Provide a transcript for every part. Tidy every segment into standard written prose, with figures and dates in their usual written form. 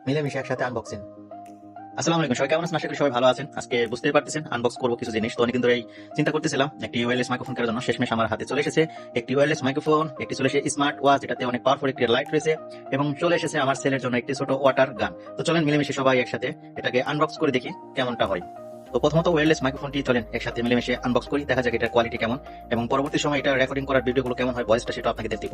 মিলেমিশে একসাথে আনবক্সিং। আসসালামু আলাইকুম, সবাই কেমন আছেন? আশা করি সবাই ভালো আছেন। আজকে বুঝতেই পারতেছেন আনবক্স করবো কিছু জিনিস। তো অনেকদিন ধরে চিন্তা করতেছিলাম একটি ওয়্যারলেস মাইক্রোফোন কেনার জন্য। শেষমেশ আমার হাতে চলে এসেছে একটি ওয়্যারলেস মাইক্রোফোন, একটি চলে এসেছে স্মার্ট ওয়াচ, যেটাতে অনেক পাওয়ারফুল একটি লাইট রয়েছে, এবং চলে এসেছে আমার ছেলের জন্য একটি ছোট ওয়াটার গান। তো চলেন মিলেমিশে সবাই একসাথে এটাকে আনবক্স করে দেখি কেমনটা হয়। তো প্রথমত ওয়্যারলেস মাইক্রোফোনটি চলেন একসাথে মিলেমিশে আনবক্স করি, দেখা যাক এটার কোয়ালিটি কেমন, এবং পরবর্তী সময় এটা রেকর্ডিং করার ভিডিওগুলো কেমন হয়, ভয়েসটা সেটা আপনাকে দেখতে দিব।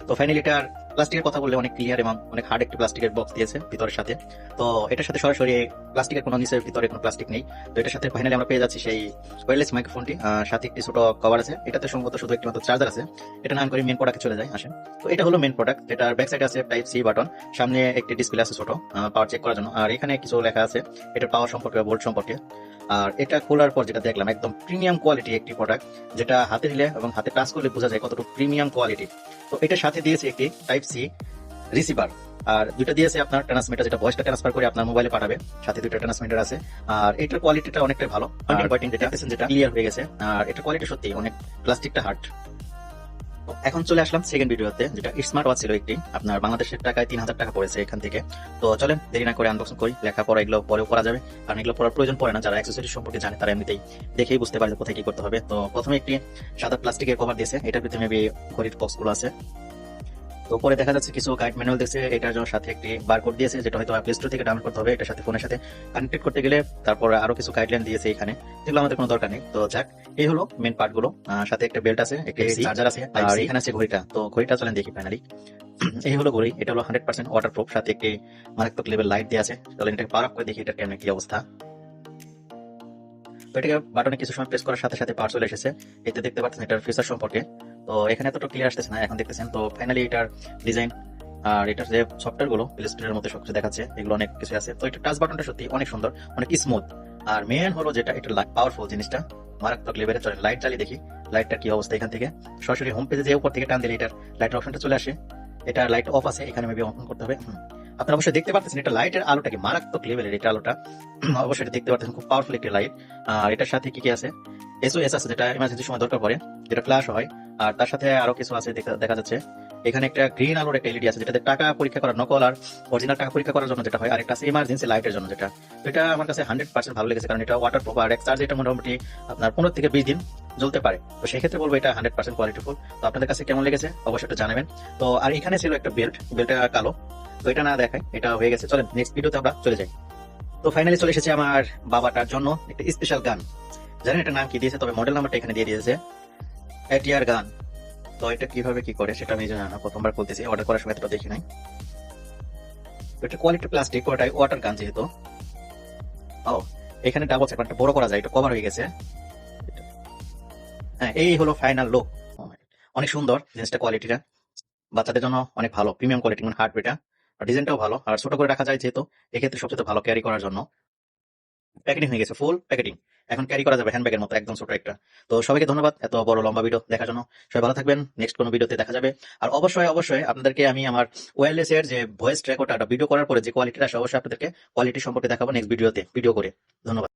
তো ফাইনালি এটার প্লাস্টিকের কথা বললে অনেক ক্লিয়ার এবং অনেক হার্ড একটি প্লাস্টিকের বক্স দিয়েছে ভিতরের সাথে। তো এটার সাথে সরাসরি প্লাস্টিকের কোনো নিচের ভিতরে কোনো প্লাস্টিক নেই। তো এটার সাথে ফাইনালি আমরা পেয়ে যাচ্ছি সেই ওয়্যারলেস মাইক্রোফোনটি, সাথে একটি ছোট কভার আছে। এটাতে সম্ভবত শুধু একটি মাত্র চার্জার আছে। এটা না করে মেন প্রোডাক্টে চলে যায়, আসেন। তো এটা হলো মেন প্রোডাক্ট, যেটার ব্যাক সাইডে আছে টাইপ সি বাটন, সামনে একটি ডিসপ্লে আছে ছোট পাওয়ার চেক করার জন্য, আর এখানে কিছু লেখা আছে এটার পাওয়ার সম্পর্কে বা ভোল্ট সম্পর্কে। আর এটা খোলার পর যেটা দেখলাম একদম প্রিমিয়াম কোয়ালিটি একটি প্রোডাক্ট, যেটা হাতে নিলে এবং হাতে টাচ করলে বোঝা যায় কতটুকু প্রিমিয়াম কোয়ালিটি। তো এটার সাথে দিয়েছে একটি টাইপ সি রিসিভার, আর দুইটা দিয়েছে আপনার ট্রান্সমিটার, যেটা ভয়েসটা ট্রান্সফার করে আপনার মোবাইলে পাঠাবে। সাথে দুইটা ট্রান্সমিটার আছে, আর এটার কোয়ালিটিটা অনেকটাই ভালো। যেটা দেখতেছেন যেটা ক্লিয়ার হয়ে গেছে, আর এটার কোয়ালিটি সত্যি অনেক, প্লাস্টিকটা হার্ড। এখন চলে আসলাম সেকেন্ড ভিডিওতে, যেটা স্মার্ট ওয়াচ ছিল একটি, আপনার বাংলাদেশের টাকায় 3000 টাকা পড়েছে এখান থেকে। তো চলেন দেরি না করে আনবক্সিং করি। লেখাপড়া এগুলো পরেও করা যাবে, কারণ এগুলো পড়ার প্রয়োজন পড়ে না। যারা অ্যাক্সেসরিজ সম্পর্কে জানে তারা এমনিতেই দেখেই বুঝতে পারে কোথায় কি করতে হবে। তো প্রথমে একটি সাদা প্লাস্টিকের কভার দিয়েছে, এটার ভিতরে মেবি ঘড়ির বক্স গুলো আছে। তো পরে দেখা যাচ্ছে কিছু গাইড ম্যানুয়াল দিয়েছে, এটার জন্য সাথে একটি বারকোড দিয়েছে, যেটা হয়তো প্লে স্টোর থেকে ডাউনলোড করতে হবে। এটার সাথে ফোনের সাথে কানেক্টেড করতে গেলে তারপর আরো কিছু গাইডলাইন দিয়েছে এখানে, যেগুলো আমাদের কোনো দরকার নেই। তো যাক, এই হলো মেন পার্ট গুলো। সাথে একটা বেল্ট আছে, একটা চার্জার আছে, আর এখানে আছে ঘড়িটা। তো ঘড়িটা চলেন দেখি ফাইনালি। এই হলো ঘড়ি, এটা হলো 100% ওয়াটারপ্রুফ, সাথে একটি মারাত্মক লেভেল লাইট দিয়ে আছে। চলেন এটাকে পাওয়ার আপ করে দেখি এটার কেমন কি অবস্থা। তো এটাকে বাটনে কিছু সময় প্রেস করার সাথে সাথে পাওয়ার চলে এসেছে। এতে দেখতে পাচ্ছেন এটার ফিচার সম্পর্কে। তো এখানে এতটা ক্লিয়ার আসতেছে না, এখন দেখতেছেন। তো ফাইনালি এটার ডিজাইন আর এটার যে সফটওয়্যার গুলো প্লে স্টোরের মধ্যে সবকিছু দেখাচ্ছে, এগুলো অনেক কিছু আছে। তো এটা টাচ বাটনটা সত্যি অনেক সুন্দর, অনেক স্মুথ। আর মেন হলো যেটা এটা পাওয়ারফুল জিনিসটা, মারাত্মক লেভেলে। চলে লাইট জ্বালিয়ে দেখি লাইটটার কি অবস্থা। এখান থেকে সরাসরি হোম পেজে যে উপর থেকে টান দিলে এটার লাইটের অপশনটা চলে আসে। এটা লাইট অফ আছে, এখানে মেবি অন করতে হবে। আপনারা অবশ্যই দেখতে পাচ্ছেন এটা লাইটের আলোটা কি মারাত্মক লেভেলের, এটা আলোটা অবশ্যই এটা দেখতে পাচ্ছেন, খুব পাওয়ারফুল একটি লাইট। আর এটার সাথে কি কি আছে, এসওএস আছে, যেটা ইমার্জেন্সি সময় দরকার পড়ে, যেটা ফ্ল্যাশ হয়। আর তার সাথে আরো কিছু আছে দেখা যাচ্ছে। এখানে একটা গ্রিন আলোর একটা এলইডি আছে, যেটাতে টাকা পরীক্ষা করার, নকল আর অরিজিনাল টাকা পরীক্ষা করার জন্য যেটা হয়। আর একটা আছে ইমার্জেন্সি লাইটের জন্য, যেটা এটা আমার কাছে 100% ভালো লেগেছে, কারণ এটা ওয়াটার প্রুফ, আর এক চার্জ এটা মোটামুটি আপনার 15 থেকে 20 দিন জ্বলতে পারে। তো সেই ক্ষেত্রে বলবো এটা 100% কোয়ালিটিফুল। তো আপনাদের কাছে কেমন লেগেছে অবশ্যই এটা জানাবেন। তো আর এখানে ছিল একটা বেল্টটা কালো, তো এটা না দেখাই, এটা হয়ে গেছে। চলেন নেক্সট ভিডিওতে আমরা চলে যাই। তো ফাইনালি চলে এসেছে আমার বাবাটার জন্য একটা স্পেশাল গান। জানেন এটা নাম কি দিয়েছে? তবে মডেল নাম্বারটা এখানে দিয়ে দিয়েছে, এটিআর গান। তো এটা কিভাবে কি করে সেটা আমি জানি না, প্রথমবার বলতেছি, অর্ডার করার সময় তো দেখি নাই। তো এটা কোয়ালিটি প্লাস্টিক, ওটাই ওয়াটার গান যেহেতু। ও, এখানে ডাবল সাইড একটা বড় করা যায়, এটা কভার হয়ে গেছে। হ্যাঁ, এই হলো ফাইনাল লুক। অনেক সুন্দর জিনিসটা, কোয়ালিটিটা বাচ্চাদের জন্য অনেক ভালো, প্রিমিয়াম কোয়ালিটি, মানে হার্ডওয়্যারটা, আর ডিজাইনটাও ভালো, আর ছোট করে রাখা যায় যেহেতু, এক্ষেত্রে সবচেয়ে ভালো ক্যারি করার জন্য। প্যাকেটিং হয়ে গেছে, ফুল প্যাকেটিং, এখন ক্যারি করা যাবে হ্যান্ডব্যাগের মতো, একদম ছোট একটা। তো সবাইকে ধন্যবাদ এত বড় লম্বা ভিডিও দেখার জন্য। সবাই ভালো থাকবেন, নেক্সট কোনো ভিডিওতে দেখা যাবে। আর অবশ্যই অবশ্যই আপনাদেরকে আমি আমার ওয়্যারলেস এর যে ভয়েস রেকর্ডারটা ভিডিও করার পরে যে কোয়ালিটিটা আসে, অবশ্যই আপনাদেরকে কোয়ালিটি সম্পর্কে দেখাবো নেক্সট ভিডিওতে ভিডিও করে। ধন্যবাদ।